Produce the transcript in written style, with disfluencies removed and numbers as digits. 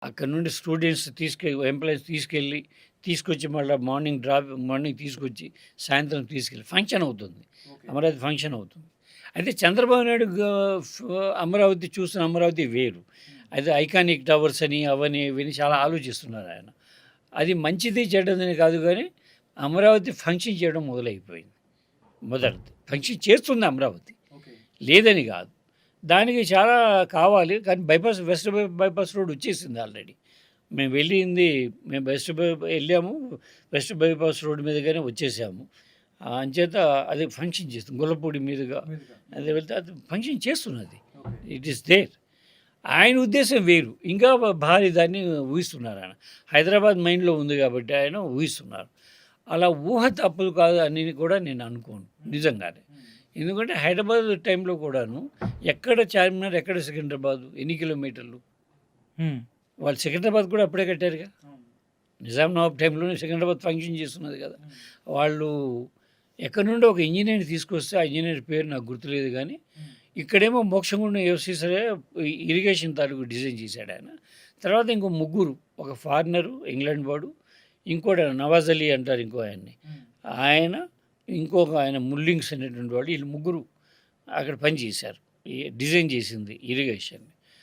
అక్కడ నుండి students employees తీసుకొచ్చి మళ్ళీ మార్నింగ్ తీసుకొచ్చి సాయంత్రం తీసుకెళ్ళి ఫంక్షన్ అవుతుంది. ఓకే. అమరావతి ఫంక్షన్ అవుతుంది. అయితే చంద్రబాబు నాయుడు అమరావతి చూసిన అమరావతి వేరు. హ్మ్. అయితే ఐకానిక్ టవర్స్ అని అవని ఇవని చాలా ఆలోచిస్తున్నారు ఆయన. అది మంచిది చెడ్డదని కాదు కానీ అమరావతి ఫంక్షన్ చేయడం మొదలైపోయింది. మొదటిది ఫంక్షన్ చేస్తుంది అమరావతి, ఓకే. లేదని కాదు. దానికి చాలా కావాలి. కానీ వెస్ట్ బైపాస్ రోడ్ వచ్చేసింది ఆల్రెడీ. మేము వెళ్ళాము. వెస్ట్ బైపాస్ రోడ్ మీదుగానే వచ్చేసాము. అంచేత అది ఫంక్షన్ చేస్తుంది. గొల్లపూడి మీదుగా మీదుగా. అది వెళ్తే అది ఫంక్షన్ చేస్తున్నది. ఓకే. It is there. ఆయన ఉద్దేశం వేరు. ఇంకా భారీ దాన్ని ఊహిస్తున్నారు ఆయన. హైదరాబాద్ మైండ్‌లో ఉంది కాబట్టి ఆయన ఊహిస్తున్నారు. అలా ఊహ తప్పులు కాదు అని కూడా నేను అనుకోను నిజంగానే. హ్మ్. ఎందుకంటే హైదరాబాద్ టైంలో కూడాను ఎక్కడ చార్మినార్, ఎక్కడ సికింద్రాబాదు, ఎన్ని కిలోమీటర్లు? వాళ్ళు సికింద్రాబాద్ కూడా అప్పుడే కట్టారుగా. అవును. నిజాం నవాబ్ టైంలోనే సికింద్రాబాద్ ఫంక్షన్ చేస్తున్నది కదా. హ్మ్. వాళ్ళు ఎక్కడి నుండో ఒక ఇంజినీర్‌ని తీసుకొస్తే ఆ ఇంజినీర్ పేరు నాకు గుర్తులేదు గానీ, హ్మ్. ఇక్కడేమో మోక్షగుండం ఎఫ్‌సిసరే ఇరిగేషన్ తాలూకు డిజైన్ చేశాడు ఆయన. తర్వాత ఇంకో ముగ్గురు, ఒక ఫారినరు ఇంగ్లాండ్ వాడు, ఇంకోడు నవాజ్ అలీ అంటారు ఇంకో ఆయన్ని. హ్మ్. ఆయన, ఇంకొక ఆయన ముల్లింగ్స్ అనేటువంటి వాడు, వీళ్ళు ముగ్గురు అక్కడ పని చేశారు. ఈ డిజైన్ చేసింది ఇరిగేషన్.